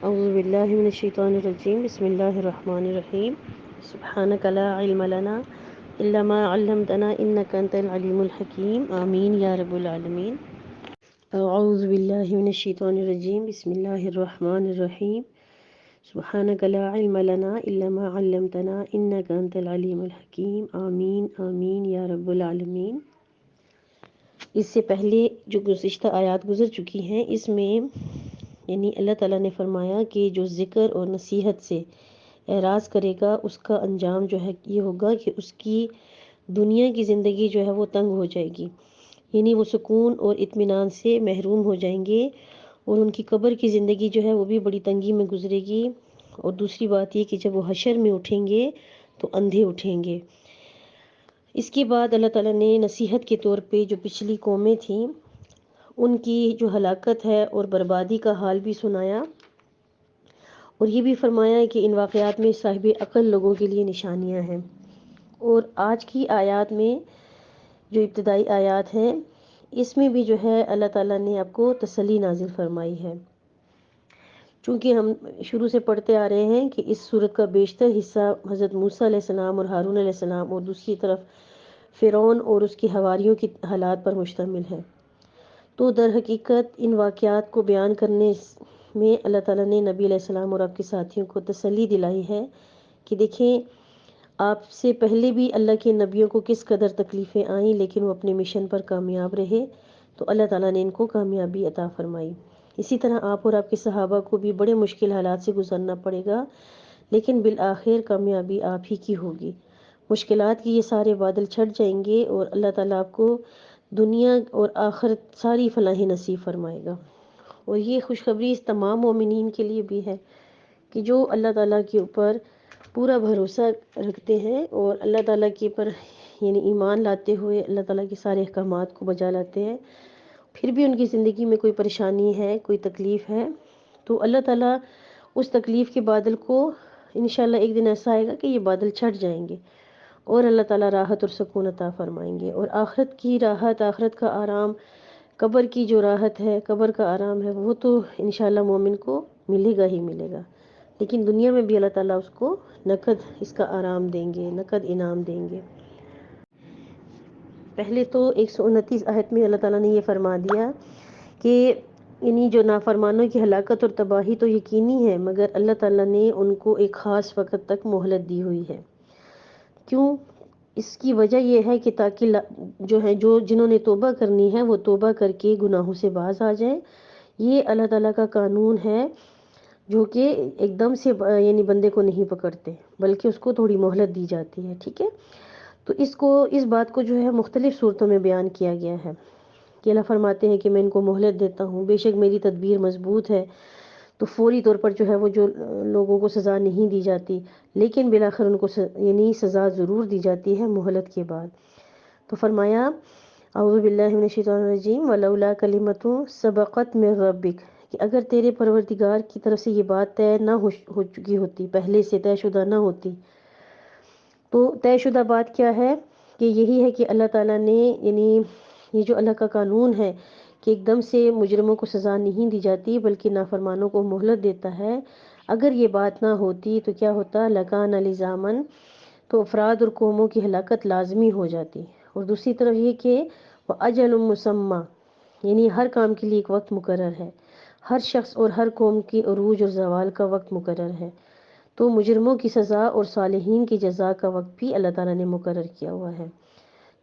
اعوذ باللہ من الشیطان الرجیم بسم اللہ الرحمن الرحیم سبحانک لا علم لنا الا ما علمتنا انک انت العلیم الحکیم آمین یا رب العالمین۔ اعوذ باللہ من الشیطان الرجیم بسم اللہ الرحمن الرحیم سبحانک لا علم لنا الا ما علمتنا انک انت العلیم الحکیم آمین آمین یا رب العالمین۔ اس سے پہلے جو گزشتہ آیات گزر چکی ہیں، اس میں یعنی اللہ تعالیٰ نے فرمایا کہ جو ذکر اور نصیحت سے اعراض کرے گا اس کا انجام جو ہے یہ ہوگا کہ اس کی دنیا کی زندگی جو ہے وہ تنگ ہو جائے گی، یعنی وہ سکون اور اطمینان سے محروم ہو جائیں گے، اور ان کی قبر کی زندگی جو ہے وہ بھی بڑی تنگی میں گزرے گی۔ اور دوسری بات یہ کہ جب وہ حشر میں اٹھیں گے تو اندھے اٹھیں گے۔ اس کے بعد اللہ تعالیٰ نے نصیحت کے طور پہ جو پچھلی قومیں تھیں ان کی جو ہلاکت ہے اور بربادی کا حال بھی سنایا، اور یہ بھی فرمایا کہ ان واقعات میں صاحب عقل لوگوں کے لیے نشانیاں ہیں۔ اور آج کی آیات میں جو ابتدائی آیات ہیں اس میں بھی جو ہے اللہ تعالیٰ نے آپ کو تسلی نازل فرمائی ہے، چونکہ ہم شروع سے پڑھتے آ رہے ہیں کہ اس سورت کا بیشتر حصہ حضرت موسیٰ علیہ السلام اور ہارون علیہ السلام اور دوسری طرف فرعون اور اس کی حواریوں کی حالات پر مشتمل ہے۔ تو در حقیقت ان واقعات کو بیان کرنے میں اللہ تعالیٰ نے نبی علیہ السلام اور آپ کے ساتھیوں کو تسلی دلائی ہے کہ دیکھیں آپ سے پہلے بھی اللہ کے نبیوں کو کس قدر تکلیفیں آئیں، لیکن وہ اپنے مشن پر کامیاب رہے تو اللہ تعالیٰ نے ان کو کامیابی عطا فرمائی۔ اسی طرح آپ اور آپ کے صحابہ کو بھی بڑے مشکل حالات سے گزرنا پڑے گا، لیکن بالآخر کامیابی آپ ہی کی ہوگی۔ مشکلات کی یہ سارے بادل چھٹ جائیں گے اور اللہ تعالیٰ آپ کو دنیا اور آخرت ساری فلاح نصیب فرمائے گا۔ اور یہ خوشخبری اس تمام مومنین کے لیے بھی ہے کہ جو اللہ تعالیٰ کے اوپر پورا بھروسہ رکھتے ہیں اور اللہ تعالیٰ کے اوپر یعنی ایمان لاتے ہوئے اللہ تعالیٰ کے سارے احکامات کو بجا لاتے ہیں، پھر بھی ان کی زندگی میں کوئی پریشانی ہے، کوئی تکلیف ہے، تو اللہ تعالیٰ اس تکلیف کے بادل کو انشاءاللہ ایک دن ایسا آئے گا کہ یہ بادل چھٹ جائیں گے اور اللہ تعالیٰ راحت اور سکون عطا فرمائیں گے۔ اور آخرت کی راحت، آخرت کا آرام، قبر کی جو راحت ہے، قبر کا آرام ہے، وہ تو انشاءاللہ مومن کو ملے گا ہی ملے گا، لیکن دنیا میں بھی اللہ تعالیٰ اس کو نقد اس کا آرام دیں گے، نقد انعام دیں گے۔ پہلے تو 129 آیت میں اللہ تعالیٰ نے یہ فرما دیا کہ یعنی جو نافرمانوں کی ہلاکت اور تباہی تو یقینی ہے، مگر اللہ تعالیٰ نے ان کو ایک خاص وقت تک مہلت دی ہوئی ہے۔ کیوں؟ اس کی وجہ یہ ہے کہ تاکہ جو جنہوں نے توبہ کرنی ہے وہ توبہ کر کے گناہوں سے باز آ جائیں۔ یہ اللہ تعالیٰ کا قانون ہے جو کہ ایک دم سے یعنی بندے کو نہیں پکڑتے، بلکہ اس کو تھوڑی مہلت دی جاتی ہے، ٹھیک ہے؟ تو اس بات کو جو ہے مختلف صورتوں میں بیان کیا گیا ہے کہ اللہ فرماتے ہیں کہ میں ان کو مہلت دیتا ہوں، بے شک میری تدبیر مضبوط ہے، تو فوری طور پر جو ہے وہ جو لوگوں کو سزا نہیں دی جاتی، لیکن بالآخر ان کو یعنی سزا ضرور دی جاتی ہے مہلت کے بعد۔ تو فرمایا اعوذ باللہ من الشیطان الرجیم ولولا کلمۃ سبقت من ربک، کہ اگر تیرے پروردگار کی طرف سے یہ بات طے نہ ہو چکی ہوتی، پہلے سے طے شدہ نہ ہوتی، تو طے شدہ بات کیا ہے کہ یہی ہے کہ اللہ تعالیٰ نے یعنی یہ جو اللہ کا قانون ہے کہ ایک دم سے مجرموں کو سزا نہیں دی جاتی بلکہ نافرمانوں کو مہلت دیتا ہے، اگر یہ بات نہ ہوتی تو کیا ہوتا، لکان لزامن، تو افراد اور قوموں کی ہلاکت لازمی ہو جاتی۔ اور دوسری طرف یہ کہ اجل مسمى، یعنی ہر کام کے لیے ایک وقت مقرر ہے، ہر شخص اور ہر قوم کی عروج اور زوال کا وقت مقرر ہے، تو مجرموں کی سزا اور صالحین کی جزا کا وقت بھی اللہ تعالیٰ نے مقرر کیا ہوا ہے۔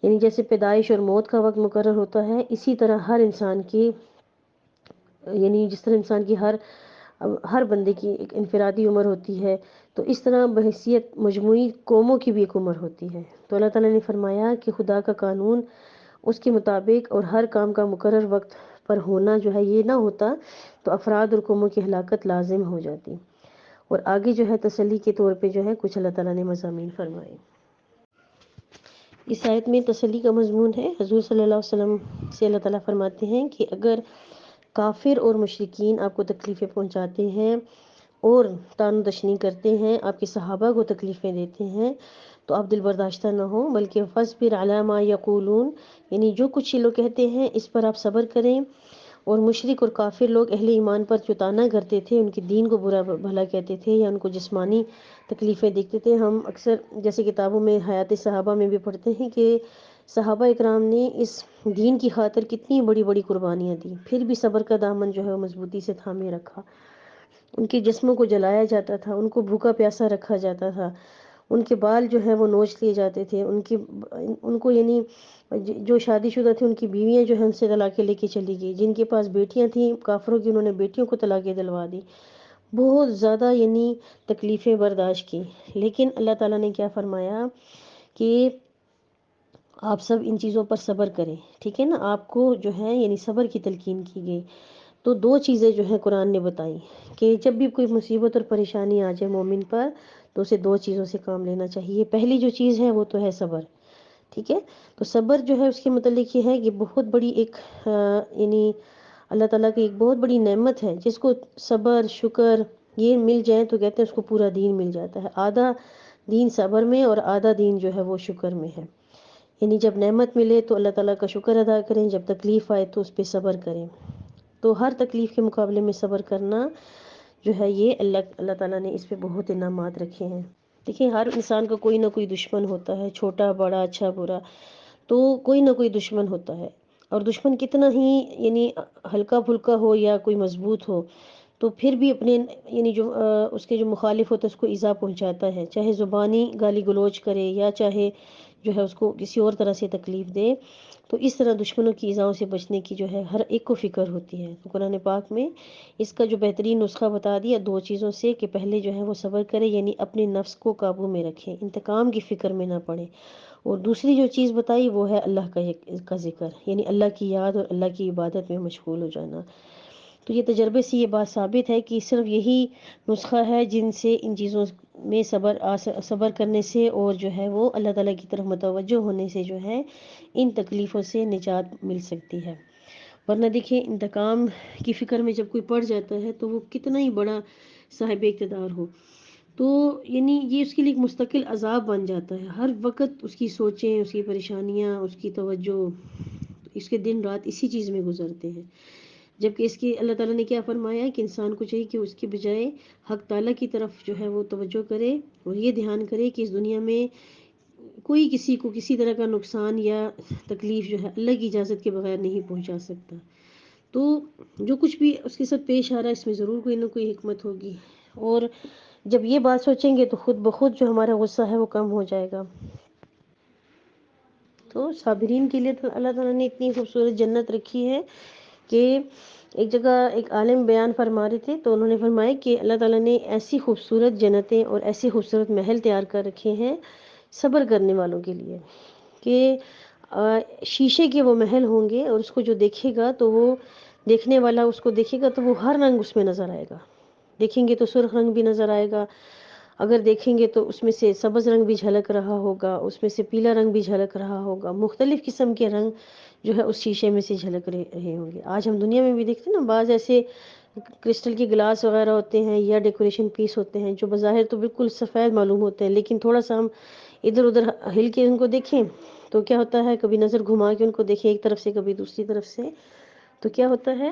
یعنی جیسے پیدائش اور موت کا وقت مقرر ہوتا ہے، اسی طرح ہر انسان کی یعنی جس طرح انسان کی ہر بندے کی ایک انفرادی عمر ہوتی ہے، تو اس طرح بحیثیت مجموعی قوموں کی بھی ایک عمر ہوتی ہے۔ تو اللہ تعالیٰ نے فرمایا کہ خدا کا قانون اس کے مطابق اور ہر کام کا مقرر وقت پر ہونا جو ہے یہ نہ ہوتا تو افراد اور قوموں کی ہلاکت لازم ہو جاتی۔ اور آگے جو ہے تسلی کے طور پہ جو ہے کچھ اللہ تعالیٰ نے مضامین فرمائے۔ اس آیت میں تسلی کا مضمون ہے، حضور صلی اللہ علیہ وسلم سے اللہ تعالیٰ فرماتے ہیں کہ اگر کافر اور مشرکین آپ کو تکلیفیں پہنچاتے ہیں اور طعن و تشنیع کرتے ہیں، آپ کے صحابہ کو تکلیفیں دیتے ہیں، تو آپ دل برداشتہ نہ ہوں، بلکہ فاصبر علی ما یقولون، یعنی جو کچھ یہ لوگ کہتے ہیں اس پر آپ صبر کریں، اور مشرک اور کافر لوگ اہل ایمان پر جو طعنا کرتے تھے، ان کے دین کو برا بھلا کہتے تھے یا ان کو جسمانی تکلیفیں دیکھتے تھے. ہم اکثر جیسے کتابوں میں حیات صحابہ میں بھی پڑھتے ہیں کہ صحابہ اکرام نے اس دین کی خاطر کتنی بڑی بڑی قربانیاں دیں، پھر بھی صبر کا دامن جو ہے وہ مضبوطی سے تھامے رکھا. ان کے جسموں کو جلایا جاتا تھا، ان کو بھوکا پیاسا رکھا جاتا تھا، ان کے بال جو ہے وہ نوچ لیے جاتے تھے، ان کو یعنی جو شادی شدہ تھے ان کی بیویاں جو ہے ان سے طلاقیں لے کے چلی گئی، جن کے پاس بیٹیاں تھیں کافروں کی، انہوں نے بیٹیوں کو طلاقیں دلوا دی. بہت زیادہ یعنی تکلیفیں برداشت کی. لیکن اللہ تعالیٰ نے کیا فرمایا کہ آپ سب ان چیزوں پر صبر کریں. ٹھیک ہے نا، آپ کو جو ہے یعنی صبر کی تلقین کی گئی. تو دو چیزیں جو ہے قرآن نے بتائیں کہ جب بھی کوئی مصیبت اور پریشانی آ جائے مومن پر تو اسے دو چیزوں سے کام لینا چاہیے. پہلی جو چیز ہے وہ تو ہے صبر. ٹھیک ہے، تو صبر جو ہے اس کے متعلق یہ ہے کہ بہت بڑی ایک یعنی اللہ تعالیٰ کی ایک بہت بڑی نعمت ہے. جس کو صبر شکر یہ مل جائے تو کہتے ہیں اس کو پورا دین مل جاتا ہے. آدھا دین صبر میں اور آدھا دین جو ہے وہ شکر میں ہے. یعنی جب نعمت ملے تو اللہ تعالیٰ کا شکر ادا کریں، جب تکلیف آئے تو اس پہ صبر کریں. تو ہر تکلیف کے مقابلے میں صبر کرنا جو ہے یہ اللہ تعالیٰ نے اس پہ بہت انعامات رکھے ہیں. دیکھیں ہر انسان کا کوئی نہ کوئی دشمن ہوتا ہے، چھوٹا بڑا اچھا برا، تو کوئی نہ کوئی دشمن ہوتا ہے. اور دشمن کتنا ہی یعنی ہلکا پھلکا ہو یا کوئی مضبوط ہو تو پھر بھی اپنے یعنی جو اس کے جو مخالف ہوتا ہے اس کو ایذا پہنچاتا ہے، چاہے زبانی گالی گلوچ کرے یا چاہے جو ہے اس کو کسی اور طرح سے تکلیف دے. تو اس طرح دشمنوں کی ایذاؤں سے بچنے کی جو ہے ہر ایک کو فکر ہوتی ہے. تو قرآن پاک میں اس کا جو بہترین نسخہ بتا دیا دو چیزوں سے کہ پہلے جو ہے وہ صبر کرے یعنی اپنے نفس کو قابو میں رکھے، انتقام کی فکر میں نہ پڑے. اور دوسری جو چیز بتائی وہ ہے اللہ کا ذکر، یعنی اللہ کی یاد اور اللہ کی عبادت میں مشغول ہو جانا. تو یہ تجربے سے یہ بات ثابت ہے کہ صرف یہی نسخہ ہے جن سے ان چیزوں میں صبر کرنے سے اور جو ہے وہ اللہ تعالیٰ کی طرف متوجہ ہونے سے جو ہے ان تکلیفوں سے نجات مل سکتی ہے. ورنہ دیکھیں انتقام کی فکر میں جب کوئی پڑ جاتا ہے تو وہ کتنا ہی بڑا صاحب اقتدار ہو تو یعنی یہ اس کے لیے ایک مستقل عذاب بن جاتا ہے. ہر وقت اس کی سوچیں، اس کی پریشانیاں، اس کی توجہ، اس کے دن رات اسی چیز میں گزرتے ہیں. جبکہ اس کی اللہ تعالیٰ نے کیا فرمایا کہ انسان کو چاہیے کہ اس کے بجائے حق تعالیٰ کی طرف جو ہے وہ توجہ کرے اور یہ دھیان کرے کہ اس دنیا میں کوئی کسی کو کسی طرح کا نقصان یا تکلیف جو ہے اللہ کی اجازت کے بغیر نہیں پہنچا سکتا. تو جو کچھ بھی اس کے ساتھ پیش آ رہا ہے اس میں ضرور کوئی نہ کوئی حکمت ہوگی. اور جب یہ بات سوچیں گے تو خود بخود جو ہمارا غصہ ہے وہ کم ہو جائے گا. تو صابرین کے لیے تو اللہ تعالیٰ نے اتنی خوبصورت جنت رکھی ہے کہ ایک جگہ ایک عالم بیان فرما رہے تھے تو انہوں نے فرمایا کہ اللہ تعالیٰ نے ایسی خوبصورت جنتیں اور ایسی خوبصورت محل تیار کر رکھے ہیں صبر کرنے والوں کے لیے کہ شیشے کے وہ محل ہوں گے اور اس کو جو دیکھے گا تو وہ دیکھنے والا اس کو دیکھے گا تو وہ ہر رنگ اس میں نظر آئے گا. دیکھیں گے تو سرخ رنگ بھی نظر آئے گا، اگر دیکھیں گے تو اس میں سے سبز رنگ بھی جھلک رہا ہوگا، اس میں سے پیلا رنگ بھی جھلک رہا ہوگا، مختلف قسم کے رنگ جو ہے اس شیشے میں سے جھلک رہے ہوں گے. آج ہم دنیا میں بھی دیکھتے ہیں نا بعض ایسے کرسٹل کے گلاس وغیرہ ہوتے ہیں یا ڈیکوریشن پیس ہوتے ہیں جو بظاہر تو بالکل سفید معلوم ہوتے ہیں، لیکن تھوڑا سا ہم ادھر ادھر ہل کے ان کو دیکھیں تو کیا ہوتا ہے، کبھی نظر گھما کے ان کو دیکھیں ایک طرف سے کبھی دوسری طرف سے تو کیا ہوتا ہے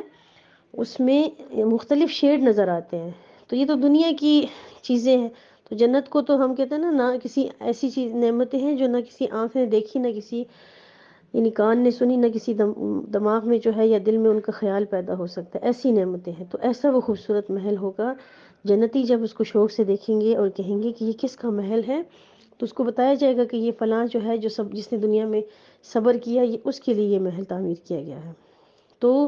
اس میں مختلف شیڈ نظر آتے ہیں. تو یہ تو دنیا کی چیزیں ہیں. تو جنت کو تو ہم کہتے ہیں نہ کسی ایسی چیز نعمتیں ہیں جو نہ کسی آنکھ نے دیکھی نہ کسی یعنی کان نے سنی نہ کسی دماغ میں جو ہے یا دل میں ان کا خیال پیدا ہو سکتا ہے. ایسی نعمتیں ہیں. تو ایسا وہ خوبصورت محل ہوگا، جنتی جب اس کو شوق سے دیکھیں گے اور کہیں گے کہ یہ کس کا محل ہے تو اس کو بتایا جائے گا کہ یہ فلاں جو ہے جس نے دنیا میں صبر کیا یہ اس کے لیے یہ محل تعمیر کیا گیا ہے. تو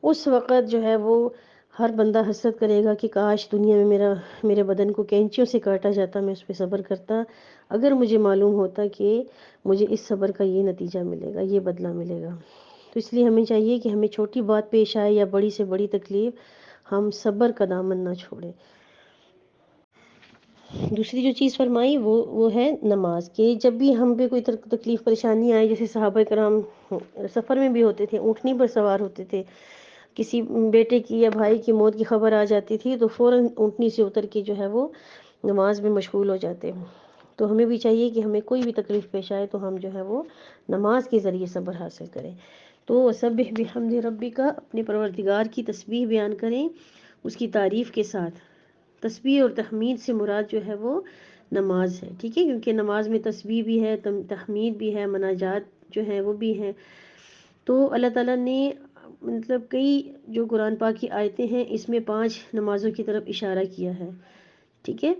اس وقت جو ہے وہ ہر بندہ حسرت کرے گا کہ کاش دنیا میں میرے بدن کو کینچیوں سے کاٹا جاتا، میں اس پہ صبر کرتا، اگر مجھے معلوم ہوتا کہ مجھے اس صبر کا یہ نتیجہ ملے گا، یہ بدلہ ملے گا. تو اس لیے ہمیں چاہیے کہ ہمیں چھوٹی بات پیش آئے یا بڑی سے بڑی تکلیف ہم صبر کا دامن نہ چھوڑیں. دوسری جو چیز فرمائی وہ ہے نماز، کہ جب بھی ہم پہ کوئی تکلیف پریشانی آئے، جیسے صحابہ کرام سفر میں بھی ہوتے تھے، اونٹنی پر سوار ہوتے تھے، کسی بیٹے کی یا بھائی کی موت کی خبر آ جاتی تھی تو فوراً اونٹنی سے اتر کے جو ہے وہ نماز میں مشغول ہو جاتے ہیں. تو ہمیں بھی چاہیے کہ ہمیں کوئی بھی تکلیف پیش آئے تو ہم جو ہے وہ نماز کے ذریعے صبر حاصل کریں. تو وسبح بحمد ربک، اپنے پروردگار کی تسبیح بیان کریں اس کی تعریف کے ساتھ۔ تسبیح اور تحمید سے مراد جو ہے وہ نماز ہے، ٹھیک ہے، کیونکہ نماز میں تسبیح بھی ہے، تحمید بھی ہے، مناجات جو ہے وہ بھی ہے۔ تو اللہ تعالیٰ نے مطلب کئی جو قرآن پاک کی آیتیں ہیں اس میں 5 نمازوں کی طرف اشارہ کیا ہے، ٹھیک ہے۔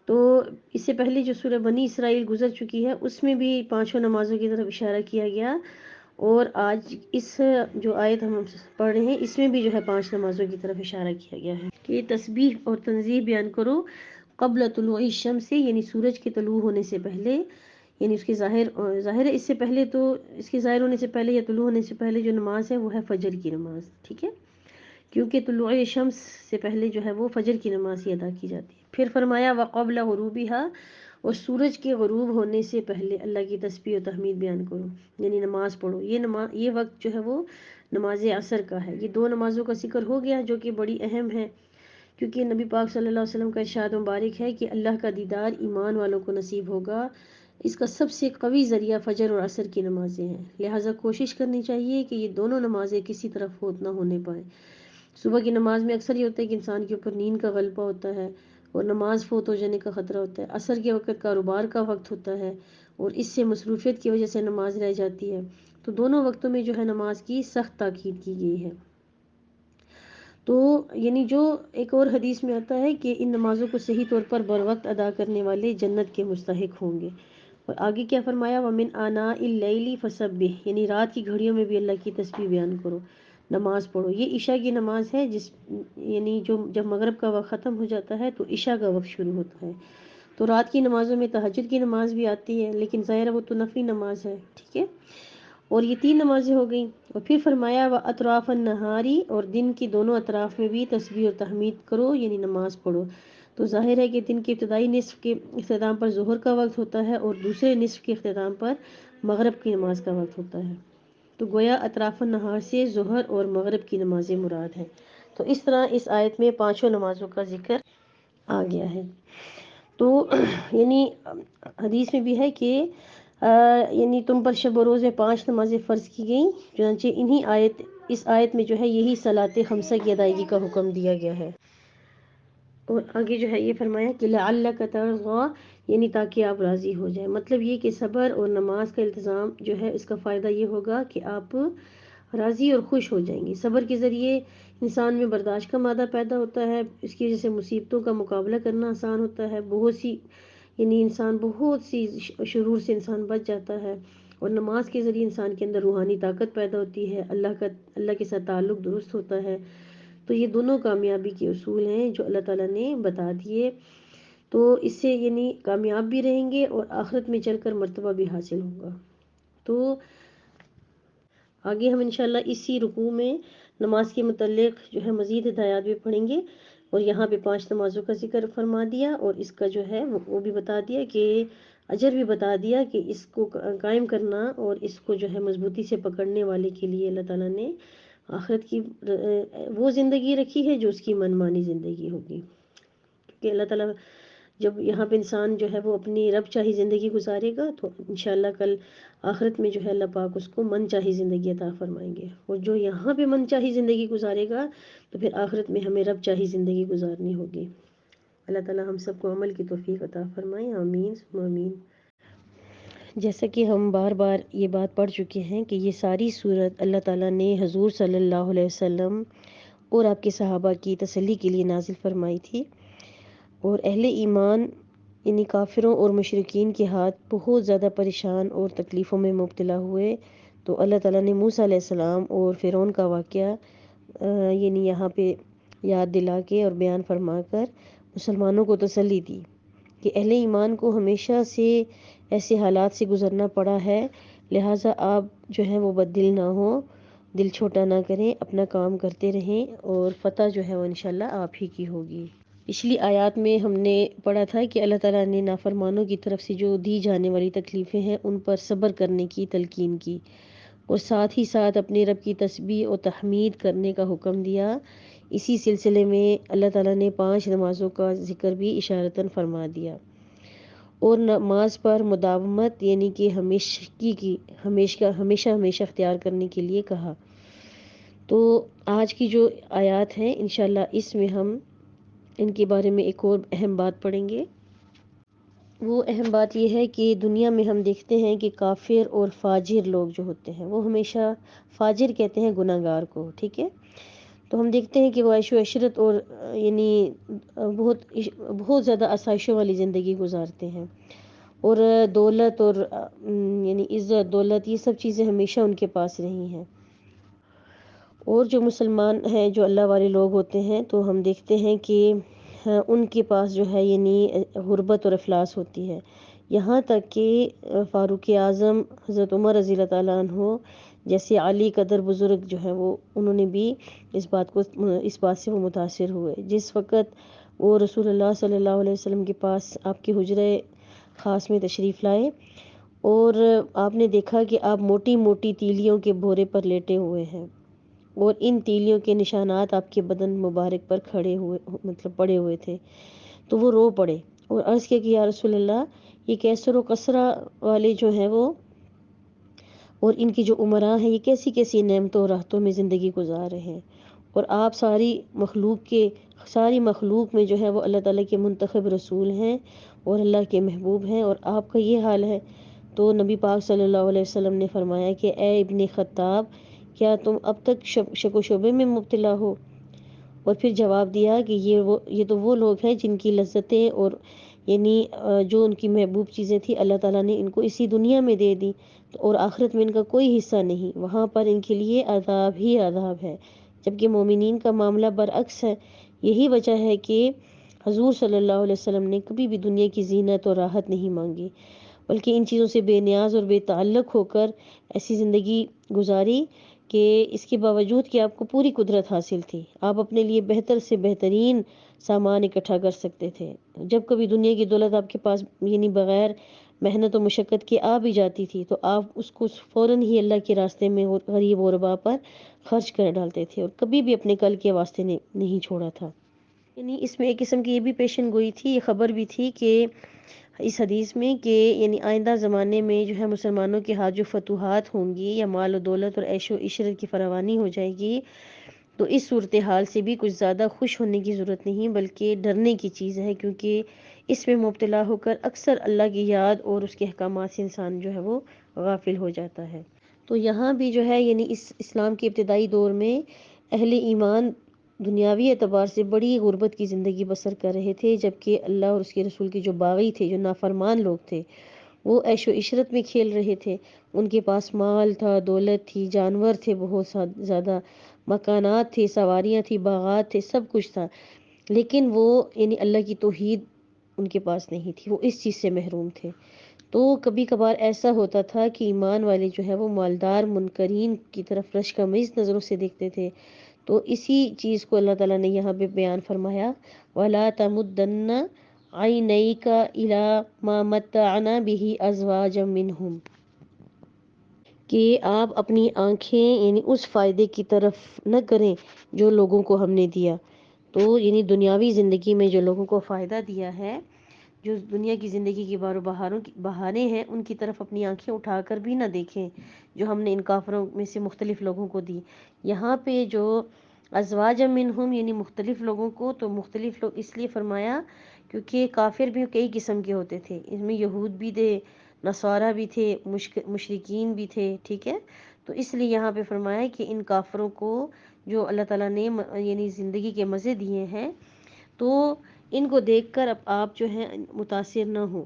تو اس سے پہلے جو سورہ بنی اسرائیل گزر چکی ہے اس میں بھی 5 نمازوں کی طرف اشارہ کیا گیا، اور آج اس جو آیت ہم پڑھ رہے ہیں اس میں بھی جو ہے 5 نمازوں کی طرف اشارہ کیا گیا ہے کہ تسبیح اور تنزیہ بیان کرو قبل طلوع الشمس، یعنی سورج کے طلوع ہونے سے پہلے، یعنی اس کے ظاہر ہے اس سے پہلے، تو اس کے ظاہر ہونے سے پہلے یا طلوع ہونے سے پہلے جو نماز ہے وہ ہے فجر کی نماز، ٹھیک ہے، کیونکہ طلوع شمس سے پہلے جو ہے وہ فجر کی نماز ہی ادا کی جاتی ہے۔ پھر فرمایا وقبل غروبها، اور سورج کے غروب ہونے سے پہلے اللہ کی تسبیح و تحمید بیان کرو، یعنی نماز پڑھو۔ یہ وقت جو ہے وہ نماز عصر کا ہے۔ یہ 2 نمازوں کا ذکر ہو گیا جو کہ بڑی اہم ہے، کیونکہ نبی پاک صلی اللہ علیہ وسلم کا ارشاد مبارک ہے کہ اللہ کا دیدار ایمان والوں کو نصیب ہوگا، اس کا سب سے قوی ذریعہ فجر اور عصر کی نمازیں ہیں، لہٰذا کوشش کرنی چاہیے کہ یہ دونوں نمازیں کسی طرف فوت نہ ہونے پائیں۔ صبح کی نماز میں اکثر یہ ہوتا ہے کہ انسان کے اوپر نیند کا غلبہ ہوتا ہے اور نماز فوت ہو جانے کا خطرہ ہوتا ہے۔ عصر کے وقت کاروبار کا وقت ہوتا ہے اور اس سے مصروفیت کی وجہ سے نماز رہ جاتی ہے، تو دونوں وقتوں میں جو ہے نماز کی سخت تاکید کی گئی ہے۔ تو یعنی جو ایک اور حدیث میں آتا ہے کہ ان نمازوں کو صحیح طور پر بر وقت ادا کرنے والے جنت کے مستحق ہوں گے۔ اور آگے کیا فرمایا وَمِنْ آنَاءِ اللَّيْلِ فَسَبِّحْ، یعنی رات کی گھڑیوں میں بھی اللہ کی تسبیح بیان کرو، نماز پڑھو۔ یہ عشاء کی نماز ہے، یعنی جب مغرب کا وقت ختم ہو جاتا ہے تو عشاء کا وقت شروع ہوتا ہے۔ تو رات کی نمازوں میں تہجد کی نماز بھی آتی ہے، لیکن ظاہر وہ تو نفلی نماز ہے، ٹھیک ہے۔ اور یہ 3 نمازیں ہو گئیں، اور پھر فرمایا وَأَطْرَافَ النَّهَارِ، اور دن کی دونوں اطراف میں بھی تسبیح اور تحمید کرو، یعنی نماز پڑھو۔ تو ظاہر ہے کہ دن کے ابتدائی نصف کے اختتام پر ظہر کا وقت ہوتا ہے اور دوسرے نصف کے اختتام پر مغرب کی نماز کا وقت ہوتا ہے، تو گویا اطراف النہار سے ظہر اور مغرب کی نمازیں مراد ہیں۔ تو اس طرح اس آیت میں 5 نمازوں کا ذکر آ گیا ہے۔ تو یعنی حدیث میں بھی ہے کہ یعنی تم پر شب و روز میں 5 نمازیں فرض کی گئیں، چنانچہ اس آیت میں جو ہے یہی صلاۃ خمسہ کی ادائیگی کا حکم دیا گیا ہے۔ اور آگے جو ہے یہ فرمایا کہ لعلک ترضیٰ، یعنی تاکہ آپ راضی ہو جائیں، مطلب یہ کہ صبر اور نماز کا التزام جو ہے اس کا فائدہ یہ ہوگا کہ آپ راضی اور خوش ہو جائیں گے۔ صبر کے ذریعے انسان میں برداشت کا مادہ پیدا ہوتا ہے، اس کی وجہ سے مصیبتوں کا مقابلہ کرنا آسان ہوتا ہے، بہت سی شرور سے انسان بچ جاتا ہے، اور نماز کے ذریعے انسان کے اندر روحانی طاقت پیدا ہوتی ہے، اللہ کے ساتھ تعلق درست ہوتا ہے۔ تو یہ دونوں کامیابی کے اصول ہیں جو اللہ تعالیٰ نے بتا دیے، تو اس سے یعنی کامیاب بھی رہیں گے اور آخرت میں چل کر مرتبہ بھی حاصل ہوگا۔ تو آگے ہم انشاءاللہ اسی رکوع میں نماز کے متعلق جو ہے مزید ہدایات بھی پڑھیں گے، اور یہاں پہ 5 نمازوں کا ذکر فرما دیا، اور اس کا جو ہے وہ بھی بتا دیا کہ اجر بھی بتا دیا کہ اس کو قائم کرنا اور اس کو جو ہے مضبوطی سے پکڑنے والے کے لیے اللہ تعالیٰ نے آخرت کی وہ زندگی رکھی ہے جو اس کی منمانی زندگی ہوگی، کیونکہ اللہ تعالیٰ جب یہاں پہ انسان جو ہے وہ اپنی رب چاہی زندگی گزارے گا تو انشاءاللہ کل آخرت میں جو ہے اللہ پاک اس کو من چاہی زندگی عطا فرمائیں گے، اور جو یہاں پہ من چاہی زندگی گزارے گا تو پھر آخرت میں ہمیں رب چاہی زندگی گزارنی ہوگی۔ اللہ تعالیٰ ہم سب کو عمل کی توفیق عطا فرمائیں، آمین ثم آمین۔ جیسا کہ ہم بار بار یہ بات پڑھ چکے ہیں کہ یہ ساری صورت اللہ تعالیٰ نے حضور صلی اللہ علیہ وسلم اور آپ کے صحابہ کی تسلی کے لیے نازل فرمائی تھی، اور اہل ایمان یعنی کافروں اور مشرکین کے ہاتھ بہت زیادہ پریشان اور تکلیفوں میں مبتلا ہوئے، تو اللہ تعالیٰ نے موسیٰ علیہ السلام اور فرعون کا واقعہ یعنی یہاں پہ یاد دلا کے اور بیان فرما کر مسلمانوں کو تسلی دی کہ اہل ایمان کو ہمیشہ سے ایسے حالات سے گزرنا پڑا ہے، لہٰذا آپ جو ہیں وہ بد دل نہ ہوں، دل چھوٹا نہ کریں، اپنا کام کرتے رہیں، اور فتح جو ہے وہ انشاءاللہ آپ ہی کی ہوگی۔ پچھلی آیات میں ہم نے پڑھا تھا کہ اللہ تعالیٰ نے نافرمانوں کی طرف سے جو دی جانے والی تکلیفیں ہیں ان پر صبر کرنے کی تلقین کی، اور ساتھ ہی ساتھ اپنے رب کی تسبیح و تحمید کرنے کا حکم دیا۔ اسی سلسلے میں اللہ تعالیٰ نے 5 نمازوں کا ذکر بھی اشارتاً فرما دیا، اور نماز پر مداومت یعنی کہ ہمیشہ ہمیشہ اختیار کرنے کے لیے کہا۔ تو آج کی جو آیات ہیں انشاءاللہ اس میں ہم ان کے بارے میں ایک اور اہم بات پڑھیں گے۔ وہ اہم بات یہ ہے کہ دنیا میں ہم دیکھتے ہیں کہ کافر اور فاجر لوگ جو ہوتے ہیں وہ ہمیشہ فاجر کہتے ہیں گناہ گار کو، ٹھیک ہے۔ تو ہم دیکھتے ہیں کہ وہ عیش و عشرت اور یعنی بہت زیادہ آسائشوں والی زندگی گزارتے ہیں، اور دولت اور یعنی عزت دولت یہ سب چیزیں ہمیشہ ان کے پاس رہی ہیں۔ اور جو مسلمان ہیں، جو اللہ والے لوگ ہوتے ہیں، تو ہم دیکھتے ہیں کہ ان کے پاس جو ہے یعنی غربت اور افلاس ہوتی ہے، یہاں تک کہ فاروق اعظم حضرت عمر رضی اللہ تعالیٰ عنہ جیسے علی قدر بزرگ جو ہے وہ انہوں نے بھی اس بات سے وہ متاثر ہوئے۔ جس وقت وہ رسول اللہ صلی اللہ علیہ وسلم کے پاس آپ کے حجرہ خاص میں تشریف لائے، اور آپ نے دیکھا کہ آپ موٹی موٹی تیلیوں کے بورے پر لیٹے ہوئے ہیں، اور ان تیلیوں کے نشانات آپ کے بدن مبارک پر پڑے ہوئے تھے، تو وہ رو پڑے اور عرض کیا کہ یا رسول اللہ، یہ کیسر و کسرا والے جو ہیں وہ اور ان کی جو عمراء ہیں یہ کیسی کیسی نعمتوں اور راحتوں میں زندگی گزار رہے ہیں، اور آپ ساری مخلوق میں جو ہے وہ اللہ تعالیٰ کے منتخب رسول ہیں اور اللہ کے محبوب ہیں، اور آپ کا یہ حال ہے۔ تو نبی پاک صلی اللہ علیہ وسلم نے فرمایا کہ اے ابن خطاب، کیا تم اب تک شک و شبے میں مبتلا ہو؟ اور پھر جواب دیا کہ یہ تو وہ لوگ ہیں جن کی لذتیں اور یعنی جو ان کی محبوب چیزیں تھیں اللہ تعالیٰ نے ان کو اسی دنیا میں دے دی، اور آخرت میں ان کا کوئی حصہ نہیں، وہاں پر ان کے لیے عذاب ہی عذاب ہے، جبکہ مومنین کا معاملہ برعکس ہے۔ یہی وجہ ہے کہ حضور صلی اللہ علیہ وسلم نے کبھی بھی دنیا کی زینت اور راحت نہیں مانگی، بلکہ ان چیزوں سے بے نیاز اور بے تعلق ہو کر ایسی زندگی گزاری کہ اس کے باوجود کہ آپ کو پوری قدرت حاصل تھی، آپ اپنے لیے بہتر سے بہترین سامان اکٹھا کر سکتے تھے۔ جب کبھی دنیا کی دولت آپ کے پاس یعنی بغیر محنت و مشقت کے آ بھی جاتی تھی تو آپ اس کو فوراً ہی اللہ کے راستے میں غریب غربا پر خرچ کر ڈالتے تھے، اور کبھی بھی اپنے کل کے واسطے نہیں چھوڑا تھا۔ یعنی اس میں ایک قسم کی یہ بھی پیشن گوئی تھی، یہ خبر بھی تھی کہ اس حدیث میں کہ یعنی آئندہ زمانے میں جو ہے مسلمانوں کے ہاتھ جو فتوحات ہوں گی یا مال و دولت اور عیش و عشرت کی فراوانی ہو جائے گی، تو اس صورتحال سے بھی کچھ زیادہ خوش ہونے کی ضرورت نہیں بلکہ ڈرنے کی چیز ہے، کیونکہ اس میں مبتلا ہو کر اکثر اللہ کی یاد اور اس کے احکامات سے انسان جو ہے وہ غافل ہو جاتا ہے۔ تو یہاں بھی جو ہے یعنی اس اسلام کے ابتدائی دور میں اہل ایمان دنیاوی اعتبار سے بڑی غربت کی زندگی بسر کر رہے تھے، جبکہ اللہ اور اس کے رسول کے جو باغی تھے، جو نافرمان لوگ تھے، وہ عیش و عشرت میں کھیل رہے تھے۔ ان کے پاس مال تھا، دولت تھی، جانور تھے بہت زیادہ، مکانات تھے، سواریاں تھی، باغات تھے، سب کچھ تھا، لیکن وہ یعنی اللہ کی توحید ان کے پاس نہیں تھی، وہ اس چیز سے محروم تھے۔ تو کبھی کبھار ایسا ہوتا تھا کہ ایمان والے جو ہے وہ مالدار منکرین کی طرف رشکمیز نظروں سے دیکھتے تھے، تو اسی چیز کو اللہ تعالیٰ نے یہاں پہ بیان فرمایا، وَلَا تَمُدَّنَّ عَيْنَيْكَ إِلَىٰ مَا مَتَّعْنَا بِهِ أَزْوَاجًا مِّنْهُمْ، کہ آپ اپنی آنکھیں یعنی اس فائدے کی طرف نہ کریں جو لوگوں کو ہم نے دیا۔ تو یعنی دنیاوی زندگی میں جو لوگوں کو فائدہ دیا ہے، جو دنیا کی زندگی کی بہانے ہیں، ان کی طرف اپنی آنکھیں اٹھا کر بھی نہ دیکھیں جو ہم نے ان کافروں میں سے مختلف لوگوں کو دی۔ یہاں پہ جو ازواج منہم یعنی مختلف لوگوں کو، تو مختلف لوگ اس لیے فرمایا کیونکہ کافر بھی کئی قسم کے ہوتے تھے، اس میں یہود بھی تھے، نصارہ بھی تھے، مشرکین بھی تھے، ٹھیک ہے۔ تو اس لیے یہاں پہ فرمایا کہ ان کافروں کو جو اللہ تعالیٰ نے یعنی زندگی کے مزے دیے ہیں، تو ان کو دیکھ کر اب آپ جو ہیں متاثر نہ ہوں۔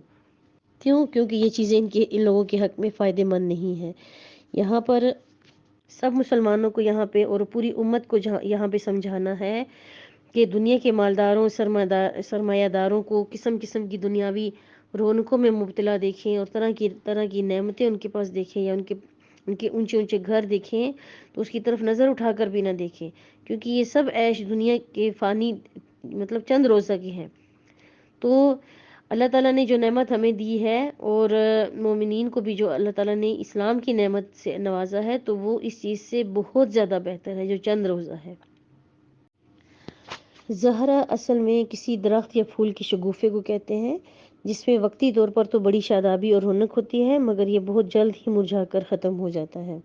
کیونکہ یہ چیزیں ان لوگوں کے حق میں فائدہ مند نہیں ہیں۔ یہاں پر سب مسلمانوں کو یہاں پہ اور پوری امت کو یہاں پہ سمجھانا ہے کہ دنیا کے مالداروں سرمایہ داروں کو قسم قسم کی دنیاوی رونقوں میں مبتلا دیکھیں اور طرح کی نعمتیں ان کے پاس دیکھیں، یا ان کے اونچے اونچے گھر دیکھیں، تو اس کی طرف نظر اٹھا کر بھی نہ دیکھیں، کیونکہ یہ سب عیش دنیا کے فانی چند روزہ کی ہیں۔ تو اللہ تعالیٰ نے جو نعمت ہمیں دی ہے اور مومنین کو بھی جو اللہ تعالیٰ نے اسلام کی نعمت سے نوازا ہے، تو وہ اس چیز سے بہت زیادہ بہتر ہے جو چند روزہ ہے۔ زہرہ اصل میں کسی درخت یا پھول کی شگوفے کو کہتے ہیں، جس میں وقتی طور پر تو بڑی شادابی اور رونق ہوتی ہے، مگر یہ بہت جلد ہی مرجھا کر ختم ہو جاتا ہے۔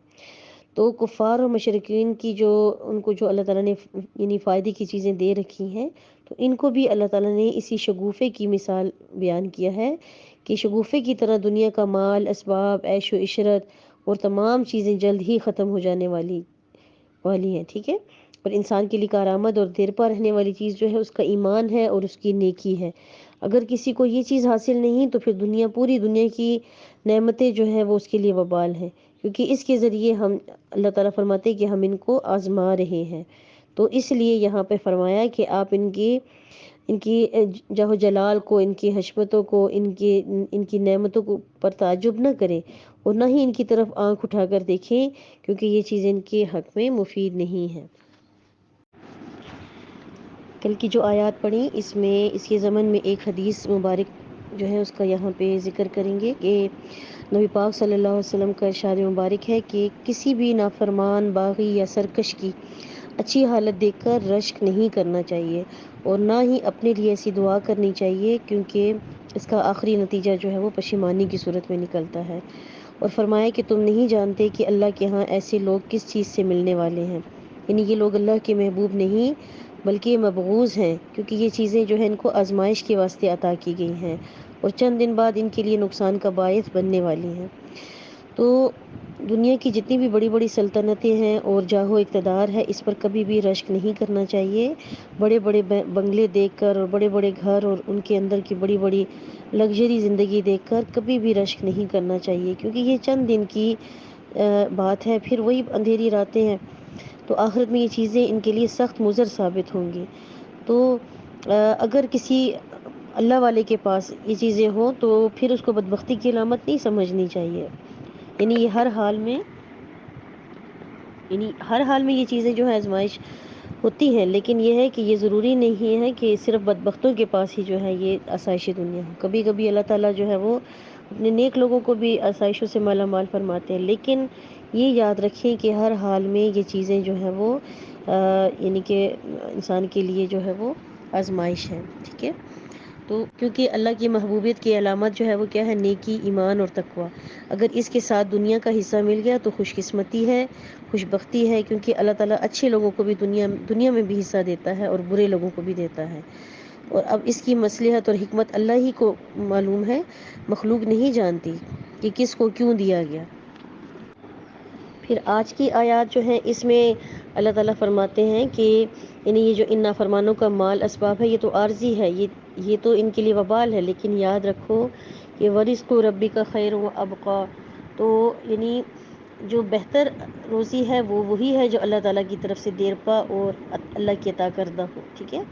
تو کفار اور مشرکین کی جو ان کو جو اللہ تعالیٰ نے یعنی فائدے کی چیزیں دے رکھی ہیں، تو ان کو بھی اللہ تعالیٰ نے اسی شگوفے کی مثال بیان کیا ہے کہ شگوفے کی طرح دنیا کا مال، اسباب، عیش و عشرت اور تمام چیزیں جلد ہی ختم ہو جانے والی ہیں، ٹھیک ہے۔ اور انسان کے لیے کارآمد اور دیر پا رہنے والی چیز جو ہے اس کا ایمان ہے اور اس کی نیکی ہے۔ اگر کسی کو یہ چیز حاصل نہیں تو پھر پوری دنیا کی نعمتیں جو ہیں وہ اس کے لیے وبال ہیں، کیونکہ اس کے ذریعے اللہ تعالیٰ فرماتے ہیں کہ ہم ان کو آزما رہے ہیں۔ تو اس لیے یہاں پہ فرمایا کہ آپ ان کی جاہ و جلال کو، ان کی حشمتوں کو، ان کی نعمتوں کو پر تعجب نہ کریں اور نہ ہی ان کی طرف آنکھ اٹھا کر دیکھیں، کیونکہ یہ چیزیں ان کے حق میں مفید نہیں ہیں۔ کل کی جو آیات پڑھی اس کے ضمن میں ایک حدیث مبارک جو ہے اس کا یہاں پہ ذکر کریں گے کہ نبی پاک صلی اللہ علیہ وسلم کا ارشاد مبارک ہے کہ کسی بھی نافرمان، باغی یا سرکش کی اچھی حالت دیکھ کر رشک نہیں کرنا چاہیے اور نہ ہی اپنے لیے ایسی دعا کرنی چاہیے، کیونکہ اس کا آخری نتیجہ جو ہے وہ پشیمانی کی صورت میں نکلتا ہے۔ اور فرمایا کہ تم نہیں جانتے کہ اللہ کے ہاں ایسے لوگ کس چیز سے ملنے والے ہیں، یعنی یہ لوگ اللہ کے محبوب نہیں بلکہ یہ مبغوض ہیں، کیونکہ یہ چیزیں جو ہیں ان کو آزمائش کے واسطے عطا کی گئی ہیں اور چند دن بعد ان کے لیے نقصان کا باعث بننے والی ہیں۔ تو دنیا کی جتنی بھی بڑی بڑی سلطنتیں ہیں اور جاہ و اقتدار ہے، اس پر کبھی بھی رشک نہیں کرنا چاہیے۔ بڑے بڑے بنگلے دیکھ کر اور بڑے بڑے گھر اور ان کے اندر کی بڑی بڑی لگژری زندگی دیکھ کر کبھی بھی رشک نہیں کرنا چاہیے، کیونکہ یہ چند دن کی بات ہے، پھر وہی اندھیری راتیں ہیں، تو آخرت میں یہ چیزیں ان کے لیے سخت مضر ثابت ہوں گی۔ تو اگر کسی اللہ والے کے پاس یہ چیزیں ہوں تو پھر اس کو بدبختی کی علامت نہیں سمجھنی چاہیے، یعنی یہ ہر حال میں یہ چیزیں جو ہے آزمائش ہوتی ہیں، لیکن یہ ہے کہ یہ ضروری نہیں ہے کہ صرف بدبختوں کے پاس ہی جو ہے یہ آسائشی دنیا ہو۔ کبھی کبھی اللہ تعالیٰ جو ہے وہ اپنے نیک لوگوں کو بھی آسائشوں سے مالا مال فرماتے ہیں، لیکن یہ یاد رکھیں کہ ہر حال میں یہ چیزیں جو ہیں وہ یعنی کہ انسان کے لیے جو ہے وہ آزمائش ہے، ٹھیک ہے۔ تو کیونکہ اللہ کی محبوبیت کی علامت جو ہے وہ کیا ہے؟ نیکی، ایمان اور تقوی۔ اگر اس کے ساتھ دنیا کا حصہ مل گیا تو خوش قسمتی ہے، خوش بختی ہے، کیونکہ اللہ تعالیٰ اچھے لوگوں کو بھی دنیا میں بھی حصہ دیتا ہے اور برے لوگوں کو بھی دیتا ہے، اور اب اس کی مصلحت اور حکمت اللہ ہی کو معلوم ہے، مخلوق نہیں جانتی کہ کس کو کیوں دیا گیا۔ پھر آج کی آیات جو ہیں اس میں اللہ تعالیٰ فرماتے ہیں کہ یعنی یہ جو ان نافرمانوں کا مال اسباب ہے یہ تو عارضی ہے، یہ تو ان کے لیے وبال ہے، لیکن یاد رکھو کہ ورزق ربک خیر و ابقا، تو یعنی جو بہتر روزی ہے وہ وہی ہے جو اللہ تعالیٰ کی طرف سے دیر پا اور اللہ کی عطا کردہ ہو، ٹھیک ہے۔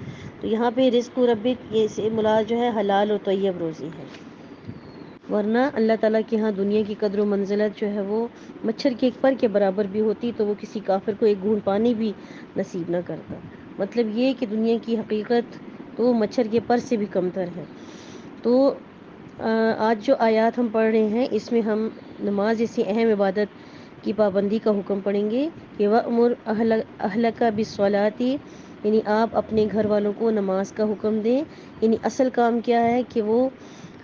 تو یہاں پہ رزق ربک یہ سے مراد جو ہے حلال و طیب روزی ہے، ورنہ اللہ تعالیٰ کے ہاں دنیا کی قدر و منزلت جو ہے وہ مچھر کے ایک پر کے برابر بھی ہوتی تو وہ کسی کافر کو ایک گھونٹ پانی بھی نصیب نہ کرتا۔ مطلب یہ کہ دنیا کی حقیقت تو مچھر کے پر سے بھی کمتر ہے۔ تو آج جو آیات ہم پڑھ رہے ہیں اس میں ہم نماز جیسی اہم عبادت کی پابندی کا حکم پڑھیں گے کہ وَأْمُرْ أَهْلَكَ بِالصَّلَاةِ، یعنی آپ اپنے گھر والوں کو نماز کا حکم دیں۔ یعنی اصل کام کیا ہے کہ وہ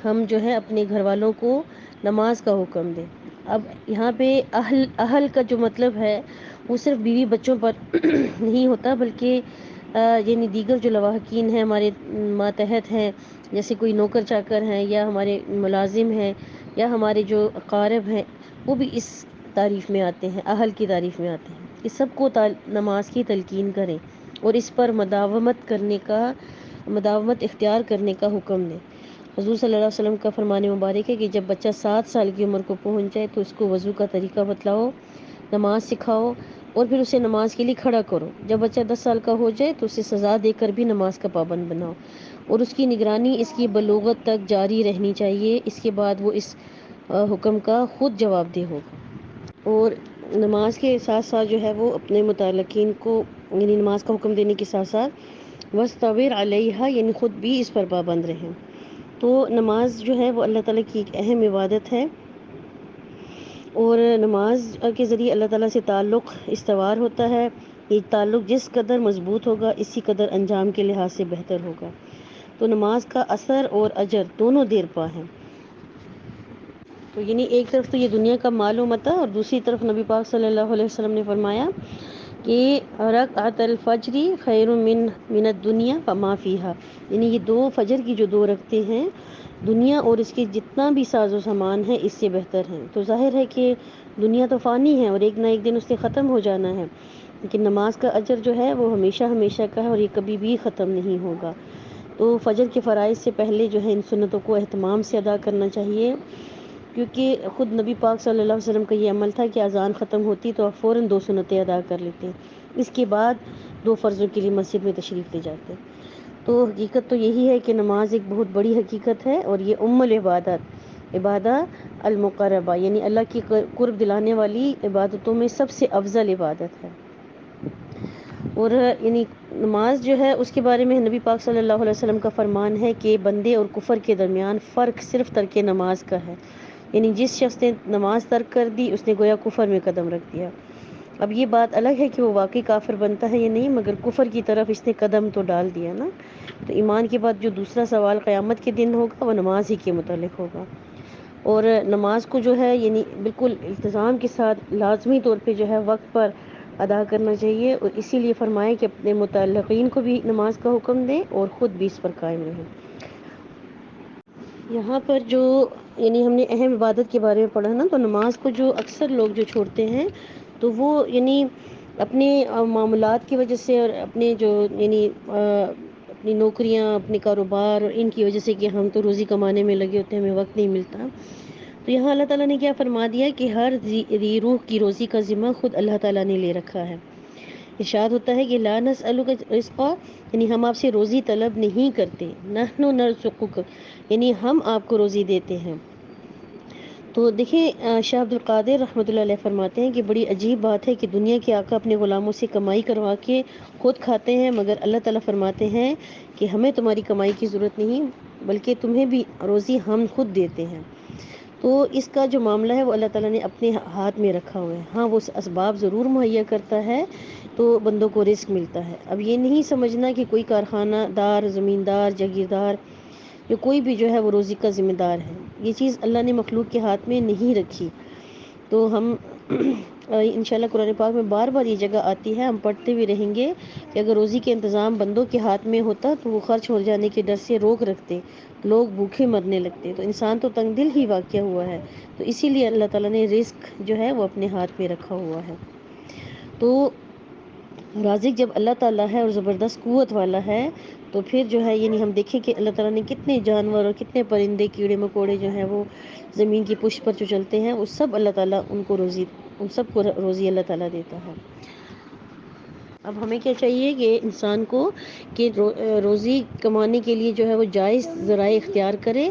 ہم جو ہے اپنے گھر والوں کو نماز کا حکم دیں۔ اب یہاں پہ اہل کا جو مطلب ہے وہ صرف بیوی بچوں پر نہیں ہوتا، بلکہ یعنی دیگر جو لواحقین ہیں ہمارے ماتحت ہیں، جیسے کوئی نوکر چاکر ہیں یا ہمارے ملازم ہیں یا ہمارے جو اقارب ہیں، وہ بھی اس تعریف میں آتے ہیں، اہل کی تعریف میں آتے ہیں کہ سب کو نماز کی تلقین کریں اور اس پر مداومت اختیار کرنے کا حکم دیں۔ حضور صلی اللہ علیہ وسلم کا فرمان مبارک ہے کہ جب بچہ 7 سال کی عمر کو پہنچ جائے تو اس کو وضو کا طریقہ بتلاؤ، نماز سکھاؤ اور پھر اسے نماز کے لیے کھڑا کرو۔ جب بچہ 10 سال کا ہو جائے تو اسے سزا دے کر بھی نماز کا پابند بناؤ، اور اس کی نگرانی اس کی بلوغت تک جاری رہنی چاہیے، اس کے بعد وہ اس حکم کا خود جواب دہ ہوگا۔ اور نماز کے ساتھ ساتھ جو ہے وہ اپنے متعلقین کو یعنی نماز کا حکم دینے کے ساتھ ساتھ وَاسْتَبِرْ عَلَيْهَا، یعنی خود بھی اس پر پابند رہیں۔ تو نماز جو ہے وہ اللہ تعالیٰ کی ایک اہم عبادت ہے، اور نماز کے ذریعے اللہ تعالیٰ سے تعلق استوار ہوتا ہے۔ یہ تعلق جس قدر مضبوط ہوگا اسی قدر انجام کے لحاظ سے بہتر ہوگا۔ تو نماز کا اثر اور اجر دونوں دیر پا ہیں۔ تو یعنی ایک طرف تو یہ دنیا کا مال و متاع، اور دوسری طرف نبی پاک صلی اللہ علیہ وسلم نے فرمایا کہ رکعت الفجر خیر من الدنیا فما فیہا، یعنی یہ دو فجر کی جو دو رکعتیں ہیں دنیا اور اس کی جتنا بھی ساز و سامان ہے اس سے بہتر ہیں۔ تو ظاہر ہے کہ دنیا تو فانی ہے اور ایک نہ ایک دن اس سے ختم ہو جانا ہے، لیکن نماز کا اجر جو ہے وہ ہمیشہ ہمیشہ کا ہے اور یہ کبھی بھی ختم نہیں ہوگا۔ تو فجر کے فرائض سے پہلے جو ہے ان سنتوں کو اہتمام سے ادا کرنا چاہیے، کیونکہ خود نبی پاک صلی اللہ علیہ وسلم کا یہ عمل تھا کہ اذان ختم ہوتی تو آپ فوراً 2 سنتیں ادا کر لیتے، اس کے بعد 2 فرضوں کے لیے مسجد میں تشریف لے جاتے۔ تو حقیقت تو یہی ہے کہ نماز ایک بہت بڑی حقیقت ہے، اور یہ العبادات عبادہ المقربہ، یعنی اللہ کی قرب دلانے والی عبادتوں میں سب سے افضل عبادت ہے۔ اور یعنی نماز جو ہے اس کے بارے میں نبی پاک صلی اللہ علیہ وسلم کا فرمان ہے کہ بندے اور کفر کے درمیان فرق صرف ترک نماز کا ہے، یعنی جس شخص نے نماز ترک کر دی اس نے گویا کفر میں قدم رکھ دیا۔ اب یہ بات الگ ہے کہ وہ واقعی کافر بنتا ہے یا نہیں، مگر کفر کی طرف اس نے قدم تو ڈال دیا نا۔ تو ایمان کے بعد جو دوسرا سوال قیامت کے دن ہوگا وہ نماز ہی کے متعلق ہوگا، اور نماز کو جو ہے یعنی بالکل التزام کے ساتھ لازمی طور پہ جو ہے وقت پر ادا کرنا چاہیے، اور اسی لیے فرمائے کہ اپنے متعلقین کو بھی نماز کا حکم دیں اور خود بھی اس پر قائم رہیں۔ یہاں پر جو یعنی ہم نے اہم عبادت کے بارے میں پڑھا نا، تو نماز کو جو اکثر لوگ جو چھوڑتے ہیں تو وہ یعنی اپنے معاملات کی وجہ سے اور اپنے جو یعنی اپنی نوکریاں، اپنے کاروبار، اور ان کی وجہ سے کہ ہم تو روزی کمانے میں لگے ہوتے ہیں، ہمیں وقت نہیں ملتا۔ تو یہاں اللہ تعالیٰ نے کیا فرما دیا کہ ہر ذی روح کی روزی کا ذمہ خود اللہ تعالیٰ نے لے رکھا ہے۔ ارشاد ہوتا ہے کہ لا نسألک رزقا، یعنی ہم آپ سے روزی طلب نہیں کرتے، نحن نرزقک، یعنی ہم آپ کو روزی دیتے ہیں۔ تو دیکھیں شاہ عبد القادر رحمۃ اللہ علیہ فرماتے ہیں کہ بڑی عجیب بات ہے کہ دنیا کے آقا اپنے غلاموں سے کمائی کروا کے خود کھاتے ہیں، مگر اللہ تعالیٰ فرماتے ہیں کہ ہمیں تمہاری کمائی کی ضرورت نہیں، بلکہ تمہیں بھی روزی ہم خود دیتے ہیں۔ تو اس کا جو معاملہ ہے وہ اللہ تعالیٰ نے اپنے ہاتھ میں رکھا ہوا ہے۔ ہاں وہ اسباب ضرور مہیا کرتا ہے تو بندوں کو رزق ملتا ہے۔ اب یہ نہیں سمجھنا کہ کوئی کارخانہ دار، زمیندار، جاگیردار یا کوئی بھی جو ہے وہ روزی کا ذمہ دار ہے، یہ چیز اللہ نے مخلوق کے ہاتھ میں نہیں رکھی۔ تو ہم انشاءاللہ قرآن پاک میں بار بار یہ جگہ آتی ہے، ہم پڑھتے بھی رہیں گے کہ اگر روزی کے انتظام بندوں کے ہاتھ میں ہوتا تو وہ خرچ ہو جانے کے ڈر سے روک رکھتے، لوگ بھوکے مرنے لگتے۔ تو انسان تو تنگ دل ہی واقع ہوا ہے، تو اسی لیے اللہ تعالیٰ نے رزق جو ہے وہ اپنے ہاتھ میں رکھا ہوا ہے۔ تو رازق جب اللہ تعالیٰ ہے اور زبردست قوت والا ہے تو پھر جو ہے یعنی ہم دیکھیں کہ اللہ تعالیٰ نے کتنے جانور اور کتنے پرندے، کیڑے مکوڑے جو ہیں وہ زمین کی پشت پر جو چلتے ہیں، وہ سب اللہ تعالیٰ ان سب کو روزی اللہ تعالیٰ دیتا ہے۔ اب ہمیں کیا چاہیے کہ انسان کو کہ روزی کمانے کے لیے جو ہے وہ جائز ذرائع اختیار کرے،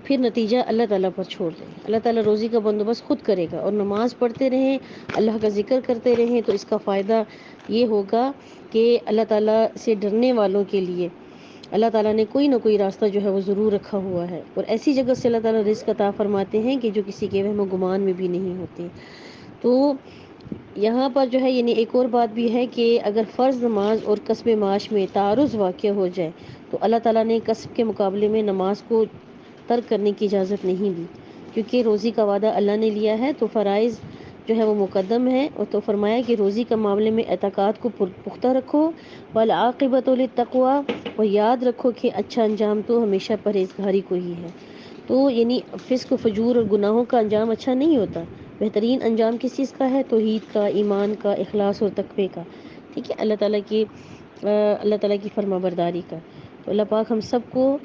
پھر نتیجہ اللہ تعالیٰ پر چھوڑ دیں۔ اللہ تعالیٰ روزی کا بندوبست خود کرے گا، اور نماز پڑھتے رہیں، اللہ کا ذکر کرتے رہیں، تو اس کا فائدہ یہ ہوگا کہ اللہ تعالیٰ سے ڈرنے والوں کے لیے اللہ تعالیٰ نے کوئی نہ کوئی راستہ جو ہے وہ ضرور رکھا ہوا ہے، اور ایسی جگہ سے اللہ تعالیٰ رزق عطا فرماتے ہیں کہ جو کسی کے وہم و گمان میں بھی نہیں ہوتی۔ تو یہاں پر جو ہے یعنی ایک اور بات بھی ہے کہ اگر فرض نماز اور کسب معاش میں تعارض واقع ہو جائے تو اللہ تعالیٰ نے کسب کے مقابلے میں نماز کو ترک کرنے کی اجازت نہیں دی، کیونکہ روزی کا وعدہ اللہ نے لیا ہے تو فرائض جو ہے وہ مقدم ہے، اور تو فرمایا کہ روزی کے معاملے میں اعتقاد کو پختہ رکھو، والعاقبۃ للتقویٰ، اور یاد رکھو کہ اچھا انجام تو ہمیشہ پرہیزگاری کو ہی ہے۔ تو یعنی فسق و فجور اور گناہوں کا انجام اچھا نہیں ہوتا، بہترین انجام کس چیز کا ہے؟ توحید کا، ایمان کا، اخلاص اور تقوی کا، ٹھیک ہے، اللہ تعالیٰ کی فرما برداری کا۔ تو اللہ پاک ہم سب کو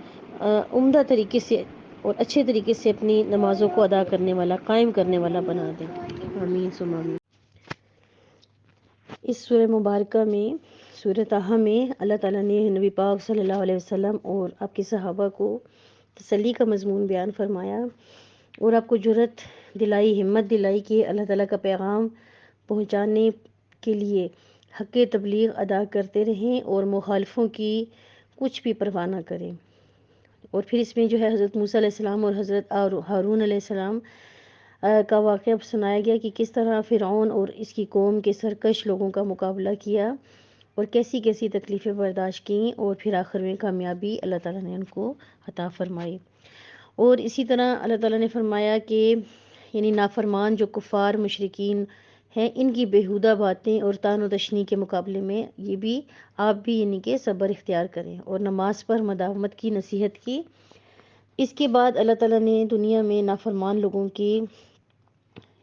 عمدہ طریقے سے اور اچھے طریقے سے اپنی نمازوں کو ادا کرنے والا، قائم کرنے والا بنا دیں، آمین ثم آمین۔ اس سورہ مبارکہ میں، سورہ طٰہٰ میں اللہ تعالیٰ نے نبی پاک صلی اللہ علیہ وسلم اور آپ کے صحابہ کو تسلی کا مضمون بیان فرمایا، اور آپ کو جرأت دلائی، ہمت دلائی کہ اللہ تعالیٰ کا پیغام پہنچانے کے لیے حق تبلیغ ادا کرتے رہیں اور مخالفوں کی کچھ بھی پرواہ نہ کریں۔ اور پھر اس میں جو ہے حضرت موسیٰ علیہ السلام اور حضرت ہارون علیہ السلام کا واقعہ سنایا گیا کہ کس طرح فرعون اور اس کی قوم کے سرکش لوگوں کا مقابلہ کیا، اور کیسی کیسی تکلیفیں برداشت کیں، اور پھر آخر میں کامیابی اللہ تعالیٰ نے ان کو عطا فرمائی۔ اور اسی طرح اللہ تعالیٰ نے فرمایا کہ یعنی نافرمان جو کفار مشرکین ہیں، ان کی بیہودہ باتیں اور طعن و تشنیع کے مقابلے میں یہ بھی آپ بھی یعنی کہ صبر اختیار کریں اور نماز پر مداومت کی نصیحت کی۔ اس کے بعد اللہ تعالیٰ نے دنیا میں نافرمان لوگوں کی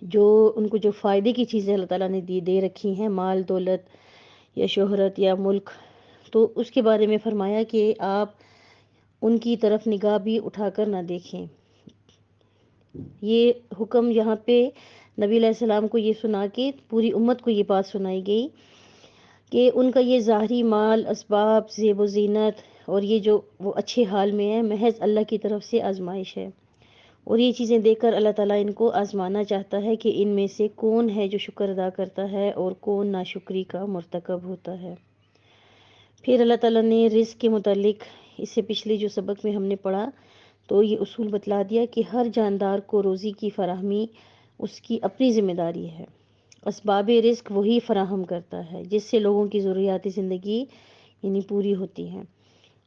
جو ان کو جو فائدے کی چیزیں اللہ تعالیٰ نے دے رکھی ہیں، مال دولت یا شہرت یا ملک، تو اس کے بارے میں فرمایا کہ آپ ان کی طرف نگاہ بھی اٹھا کر نہ دیکھیں۔ یہ حکم یہاں پہ نبی علیہ السلام کو یہ سنا کے پوری امت کو یہ بات سنائی گئی کہ ان کا یہ ظاہری مال، اسباب، زیب و زینت اور یہ جو وہ اچھے حال میں ہے، محض اللہ کی طرف سے آزمائش ہے، اور یہ چیزیں دیکھ کر اللہ تعالیٰ ان کو آزمانا چاہتا ہے کہ ان میں سے کون ہے جو شکر ادا کرتا ہے اور کون ناشکری کا مرتکب ہوتا ہے۔ پھر اللہ تعالیٰ نے رزق کے متعلق اس سے پچھلے جو سبق میں ہم نے پڑھا تو یہ اصول بتلا دیا کہ ہر جاندار کو روزی کی فراہمی اس کی اپنی ذمہ داری ہے۔ اسباب رزق وہی فراہم کرتا ہے جس سے لوگوں کی ضروریات زندگی یعنی پوری ہوتی ہیں،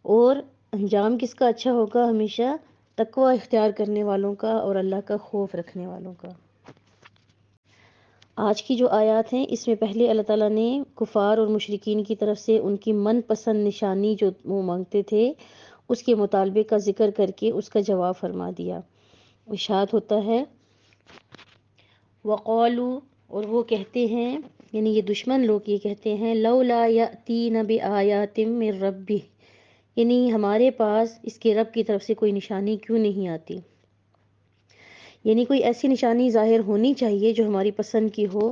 اور انجام کس کا اچھا ہوگا؟ ہمیشہ تقوی اختیار کرنے والوں کا اور اللہ کا خوف رکھنے والوں کا۔ آج کی جو آیات ہیں اس میں پہلے اللہ تعالیٰ نے کفار اور مشرکین کی طرف سے ان کی من پسند نشانی جو وہ مانگتے تھے اس کے مطالبے کا ذکر کر کے اس کا جواب فرما دیا۔ ارشاد ہوتا ہے وَقَالُوا، اور وہ کہتے ہیں یعنی یہ دشمن لوگ یہ کہتے ہیں لولا یأتین بآیات من ربہ، یعنی ہمارے پاس اس کے رب کی طرف سے کوئی نشانی کیوں نہیں آتی، یعنی کوئی ایسی نشانی ظاہر ہونی چاہیے جو ہماری پسند کی ہو۔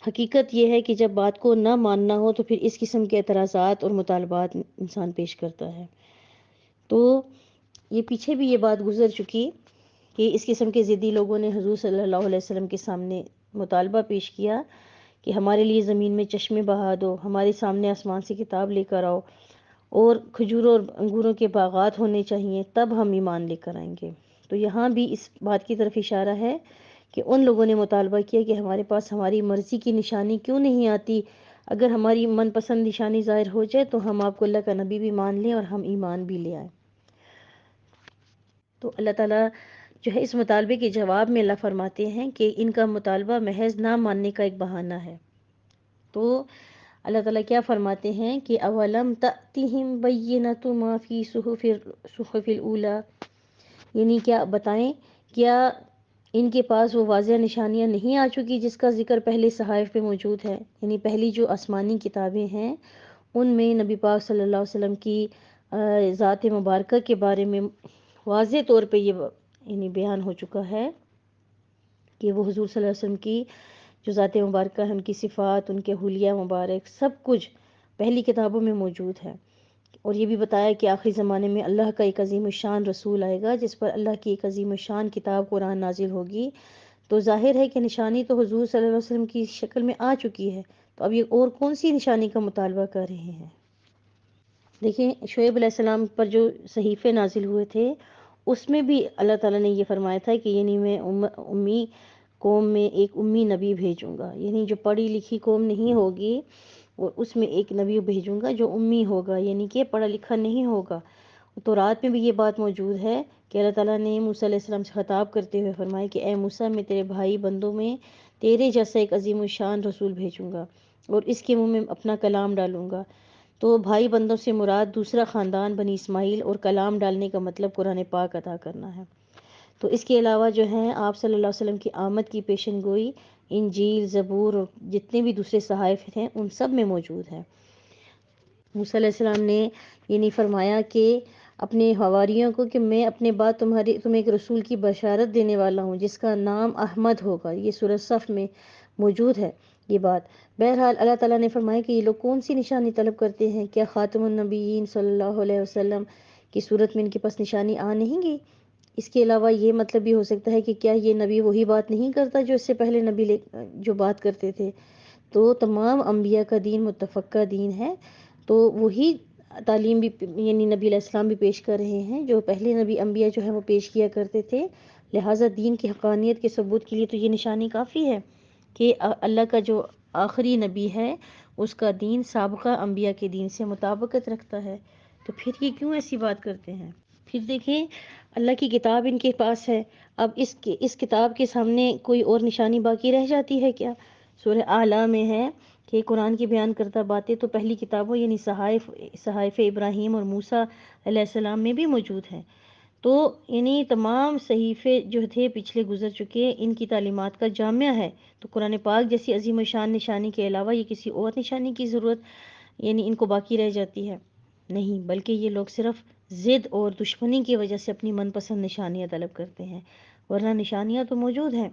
حقیقت یہ ہے کہ جب بات کو نہ ماننا ہو تو پھر اس قسم کے اعتراضات اور مطالبات انسان پیش کرتا ہے۔ تو یہ پیچھے بھی یہ بات گزر چکی کہ اس قسم کے ضدی لوگوں نے حضور صلی اللہ علیہ وسلم کے سامنے مطالبہ پیش کیا کہ ہمارے لیے زمین میں چشمے بہا دو، ہمارے سامنے آسمان سے کتاب لے کر آؤ، اور کھجوروں اور انگوروں کے باغات ہونے چاہیے، تب ہم ایمان لے کر آئیں گے۔ تو یہاں بھی اس بات کی طرف اشارہ ہے کہ ان لوگوں نے مطالبہ کیا کہ ہمارے پاس ہماری مرضی کی نشانی کیوں نہیں آتی، اگر ہماری من پسند نشانی ظاہر ہو جائے تو ہم آپ کو اللہ کا نبی بھی مان لیں اور ہم ایمان بھی لے آئیں۔ تو اللہ تعالیٰ جو ہے اس مطالبے کے جواب میں اللہ فرماتے ہیں کہ ان کا مطالبہ محض نہ ماننے کا ایک بہانہ ہے۔ تو اللہ تعالیٰ کیا فرماتے ہیں کہ اولم تأتہم بینۃ ما فی صحف الاولی، یعنی کیا بتائیں کیا ان کے پاس وہ واضح نشانیاں نہیں آ چکی جس کا ذکر پہلے صحائف پہ موجود ہے، یعنی پہلی جو آسمانی کتابیں ہیں ان میں نبی پاک صلی اللہ علیہ وسلم کی ذات مبارکہ کے بارے میں واضح طور پہ یہ یعنی بیان ہو چکا ہے کہ وہ حضور صلی اللہ علیہ وسلم کی جو ذات مبارکہ ہے، ان کی صفات، ان کے حلیہ مبارک، سب کچھ پہلی کتابوں میں موجود ہے۔ اور یہ بھی بتایا کہ آخری زمانے میں اللہ کا ایک عظیم الشان رسول آئے گا جس پر اللہ کی ایک عظیم الشان کتاب قرآن نازل ہوگی۔ تو ظاہر ہے کہ نشانی تو حضور صلی اللہ علیہ وسلم کی شکل میں آ چکی ہے، تو اب یہ اور کون سی نشانی کا مطالبہ کر رہے ہیں؟ دیکھیں شعیب علیہ السلام پر جو صحیفے نازل ہوئے تھے اس میں بھی اللہ تعالیٰ نے یہ فرمایا تھا کہ یعنی میں امی قوم میں ایک امی نبی بھیجوں گا، یعنی جو پڑھی لکھی قوم نہیں ہوگی اور اس میں ایک نبی بھیجوں گا جو امی ہوگا، یعنی کہ پڑھا لکھا نہیں ہوگا۔ تو رات میں بھی یہ بات موجود ہے کہ اللہ تعالیٰ نے موسیٰ علیہ السلام سے خطاب کرتے ہوئے فرمایا کہ اے موسیٰ، میں تیرے بھائی بندوں میں تیرے جیسا ایک عظیم الشان رسول بھیجوں گا اور اس کے منہ میں اپنا کلام ڈالوں گا۔ تو بھائی بندوں سے مراد دوسرا خاندان بنی اسماعیل، اور کلام ڈالنے کا مطلب قرآن پاک عطا کرنا ہے۔ تو اس کے علاوہ جو ہے آپ صلی اللہ علیہ وسلم کی آمد کی پیشن گوئی انجیل، زبور اور جتنے بھی دوسرے صحائف ہیں ان سب میں موجود ہے۔ موسیٰ علیہ السلام نے یعنی فرمایا کہ اپنے حواریوں کو کہ میں اپنے بعد تمہیں ایک رسول کی بشارت دینے والا ہوں جس کا نام احمد ہوگا۔ یہ سورہ صف میں موجود ہے یہ بات۔ بہرحال اللہ تعالیٰ نے فرمایا کہ یہ لوگ کون سی نشانی طلب کرتے ہیں، کیا خاتم النبیین صلی اللہ علیہ وسلم کی صورت میں ان کے پاس نشانی آ نہیں گئی؟ اس کے علاوہ یہ مطلب بھی ہو سکتا ہے کہ کیا یہ نبی وہی بات نہیں کرتا جو اس سے پہلے نبی جو بات کرتے تھے؟ تو تمام انبیاء کا دین متفقہ دین ہے، تو وہی تعلیم بھی یعنی نبی علیہ السلام بھی پیش کر رہے ہیں جو پہلے نبی انبیاء جو ہیں وہ پیش کیا کرتے تھے۔ لہٰذا دین کی حقانیت کے ثبوت کے لیے تو یہ نشانی کافی ہے کہ اللہ کا جو آخری نبی ہے اس کا دین سابقہ انبیاء کے دین سے مطابقت رکھتا ہے، تو پھر یہ کیوں ایسی بات کرتے ہیں؟ پھر دیکھیں اللہ کی کتاب ان کے پاس ہے، اب اس کتاب کے سامنے کوئی اور نشانی باقی رہ جاتی ہے کیا؟ سورہ اعلیٰ میں ہے کہ قرآن کی بیان کردہ باتیں تو پہلی کتابوں یعنی صحائف ابراہیم اور موسیٰ علیہ السلام میں بھی موجود ہیں، تو یعنی تمام صحیفے جو تھے پچھلے گزر چکے ان کی تعلیمات کا جامعہ ہے، تو قرآن پاک جیسی عظیم الشان نشانی کے علاوہ یہ کسی اور نشانی کی ضرورت یعنی ان کو باقی رہ جاتی ہے؟ نہیں، بلکہ یہ لوگ صرف ضد اور دشمنی کی وجہ سے اپنی من پسند نشانیاں طلب کرتے ہیں، ورنہ نشانیاں تو موجود ہیں۔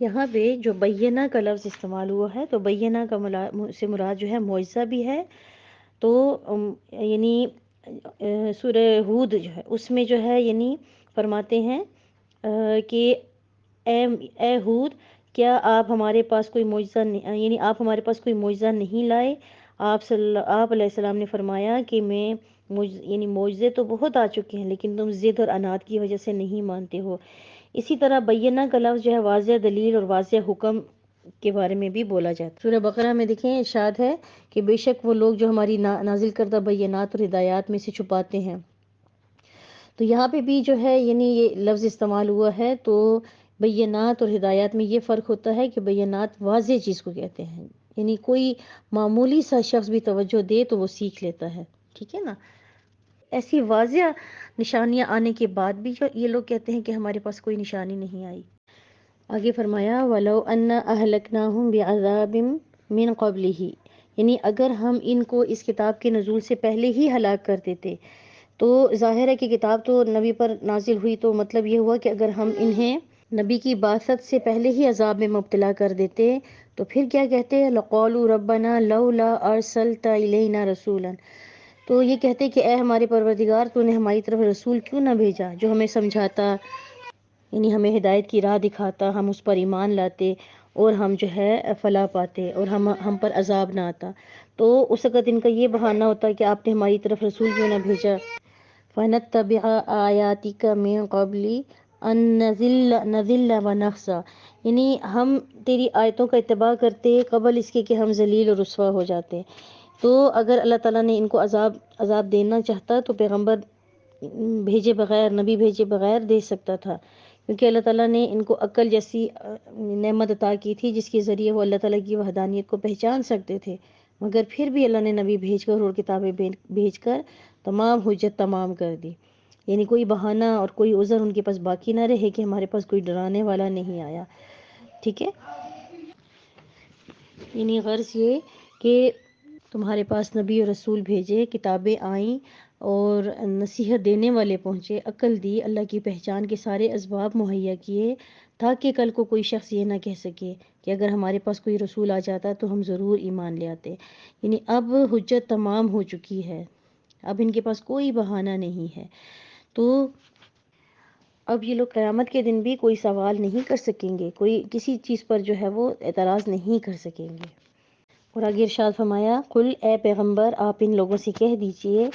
یہاں پہ جو بینہ کا لفظ استعمال ہوا ہے، تو بینہ کا سے مراد جو ہے معجزہ بھی ہے، تو یعنی سورہ ہود جو ہے اس میں جو ہے یعنی فرماتے ہیں کہ اے ہود، کیا آپ ہمارے پاس کوئی معجزہ یعنی آپ ہمارے پاس کوئی معجزہ نہیں لائے؟ آپ علیہ السلام نے فرمایا کہ میں یعنی معجزے تو بہت آ چکے ہیں، لیکن تم ضد اور عناد کی وجہ سے نہیں مانتے ہو۔ اسی طرح بینہ کا لفظ جو ہے واضح دلیل اور واضح حکم کے بارے میں بھی بولا جاتا ہے۔ سورہ بقرہ میں دیکھیں ارشاد ہے کہ بے شک وہ لوگ جو ہماری نازل کردہ بینات اور ہدایات میں سے چھپاتے ہیں، تو یہاں پہ بھی جو ہے یعنی یہ لفظ استعمال ہوا ہے، تو بینات اور ہدایات میں یہ فرق ہوتا ہے کہ بینات واضح چیز کو کہتے ہیں، یعنی کوئی معمولی سا شخص بھی توجہ دے تو وہ سیکھ لیتا ہے، ٹھیک ہے نا؟ ایسی واضح نشانیاں آنے کے بعد بھی جو یہ لوگ کہتے ہیں کہ ہمارے پاس کوئی نشانی نہیں آئی۔ آگے فرمایا وَلَوْ أَنَّا أَهْلَكْنَاهُمْ بِعَذَابٍ مِّن قَبْلِهِ، یعنی اگر ہم ان کو اس کتاب کے نزول سے پہلے ہی ہلاک کر دیتے، تو ظاہر ہے کہ کتاب تو نبی پر نازل ہوئی، تو مطلب یہ ہوا کہ اگر ہم انہیں نبی کی بعثت سے پہلے ہی عذاب میں مبتلا کر دیتے، تو پھر کیا کہتے ہیں؟ لَقَالُوا رَبَّنَا لَوْلَا أَرْسَلْتَ إِلَيْنَا رَسُولًا، تو یہ کہتے کہ اے ہمارے پروردگار، تو نے ہماری طرف رسول کیوں نہ بھیجا جو ہمیں سمجھاتا، یعنی ہمیں ہدایت کی راہ دکھاتا، ہم اس پر ایمان لاتے اور ہم جو ہے فلاح پاتے اور ہم پر عذاب نہ آتا۔ تو اس وقت ان کا یہ بہانہ ہوتا کہ آپ نے ہماری طرف رسول کیوں نہ بھیجا۔ فَنَتَّبِعَ آيَاتِكَ مِن قَبْلِ أَن نَذِلَّ وَنَخْزَىٰ، یعنی ہم تیری آیتوں کا اتباع کرتے قبل اس کے کہ ہم ذلیل اور رسوا ہو جاتے۔ تو اگر اللہ تعالیٰ نے ان کو عذاب دینا چاہتا تو پیغمبر بھیجے بغیر، نبی بھیجے بغیر دے سکتا تھا، کیونکہ اللہ تعالیٰ نے ان کو عقل جیسی نعمت عطا کی تھی جس کے ذریعے وہ اللہ تعالیٰ کی وحدانیت کو پہچان سکتے تھے، مگر پھر بھی اللہ نے نبی بھیج کر اور کتابیں بھیج کر تمام حجت تمام کر دی، یعنی کوئی بہانہ اور کوئی عذر ان کے پاس باقی نہ رہے کہ ہمارے پاس کوئی ڈرانے والا نہیں آیا، ٹھیک ہے؟ یعنی غرض یہ کہ تمہارے پاس نبی اور رسول بھیجے، کتابیں آئیں اور نصیحت دینے والے پہنچے، عقل دی، اللہ کی پہچان کے سارے اسباب مہیا کیے، تاکہ کل کو کوئی شخص یہ نہ کہہ سکے کہ اگر ہمارے پاس کوئی رسول آ جاتا تو ہم ضرور ایمان لے آتے۔ یعنی اب حجت تمام ہو چکی ہے، اب ان کے پاس کوئی بہانہ نہیں ہے، تو اب یہ لوگ قیامت کے دن بھی کوئی سوال نہیں کر سکیں گے، کوئی کسی چیز پر جو ہے وہ اعتراض نہیں کر سکیں گے۔ اور آگے ارشاد فرمایا قل، اے پیغمبر آپ ان لوگوں سے کہہ دیجئے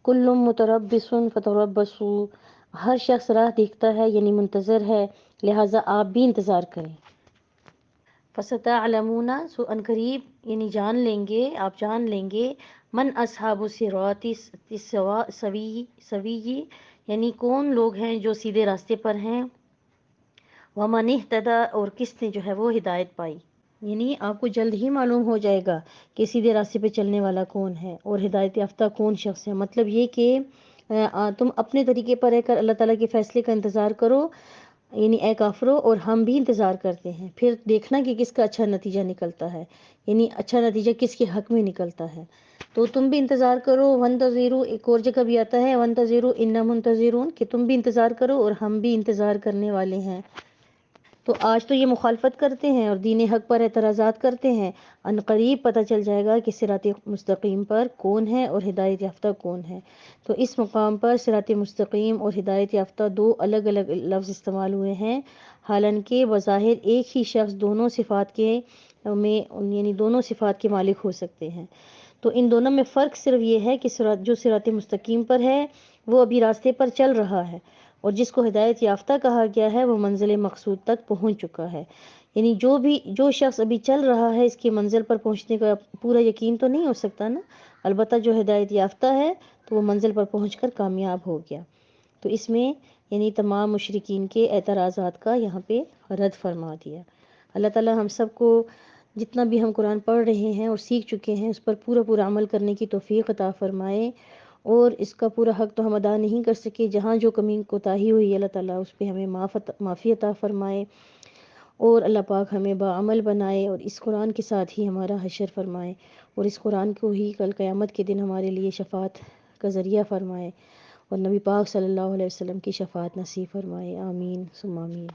کل متربص فتربصوا، ہر شخص راہ دیکھتا ہے یعنی منتظر ہے، لہٰذا آپ بھی انتظار کریں۔ فستعلمون، سو ان قریب یعنی جان لیں گے، آپ جان لیں گے، من اصحاب الصراط السوی، یعنی کون لوگ ہیں جو سیدھے راستے پر ہیں، ومن اہتدی، اور کس نے جو ہے وہ ہدایت پائی، یعنی آپ کو جلد ہی معلوم ہو جائے گا کہ سیدھے راستے پہ چلنے والا کون ہے اور ہدایت یافتہ کون شخص ہے۔ مطلب یہ کہ تم اپنے طریقے پر رہ کر اللہ تعالیٰ کے فیصلے کا انتظار کرو، یعنی اے کافرو، اور ہم بھی انتظار کرتے ہیں، پھر دیکھنا کہ کس کا اچھا نتیجہ نکلتا ہے، یعنی اچھا نتیجہ کس کے حق میں نکلتا ہے، تو تم بھی انتظار کرو۔ وانتظروا، ایک اور جگہ بھی آتا ہے وانتظروا انا منتظرون، کہ تم بھی انتظار کرو اور ہم بھی انتظار کرنے والے ہیں۔ تو آج تو یہ مخالفت کرتے ہیں اور دین حق پر اعتراضات کرتے ہیں، ان قریب پتہ چل جائے گا کہ صراط مستقیم پر کون ہے اور ہدایت یافتہ کون ہے۔ تو اس مقام پر صراط مستقیم اور ہدایت یافتہ دو الگ الگ لفظ استعمال ہوئے ہیں، حالانکہ بظاہر ایک ہی شخص دونوں صفات کے یعنی دونوں صفات کے مالک ہو سکتے ہیں۔ تو ان دونوں میں فرق صرف یہ ہے کہ جو صراط مستقیم پر ہے وہ ابھی راستے پر چل رہا ہے، اور جس کو ہدایت یافتہ کہا گیا ہے وہ منزل مقصود تک پہنچ چکا ہے۔ یعنی جو شخص ابھی چل رہا ہے اس کی منزل پر پہنچنے کا پورا یقین تو نہیں ہو سکتا نا، البتہ جو ہدایت یافتہ ہے تو وہ منزل پر پہنچ کر کامیاب ہو گیا۔ تو اس میں یعنی تمام مشرکین کے اعتراضات کا یہاں پہ رد فرما دیا۔ اللہ تعالیٰ ہم سب کو جتنا بھی ہم قرآن پڑھ رہے ہیں اور سیکھ چکے ہیں اس پر پورا عمل کرنے کی توفیق عطا فرمائے، اور اس کا پورا حق تو ہم ادا نہیں کر سکے، جہاں جو کمی کوتاہی ہوئی اللہ تعالیٰ اس پہ ہمیں معافی عطا فرمائے، اور اللہ پاک ہمیں باعمل بنائے اور اس قرآن کے ساتھ ہی ہمارا حشر فرمائے، اور اس قرآن کو ہی کل قیامت کے دن ہمارے لیے شفاعت کا ذریعہ فرمائے، اور نبی پاک صلی اللہ علیہ وسلم کی شفاعت نصیب فرمائے۔ آمین ثم آمین۔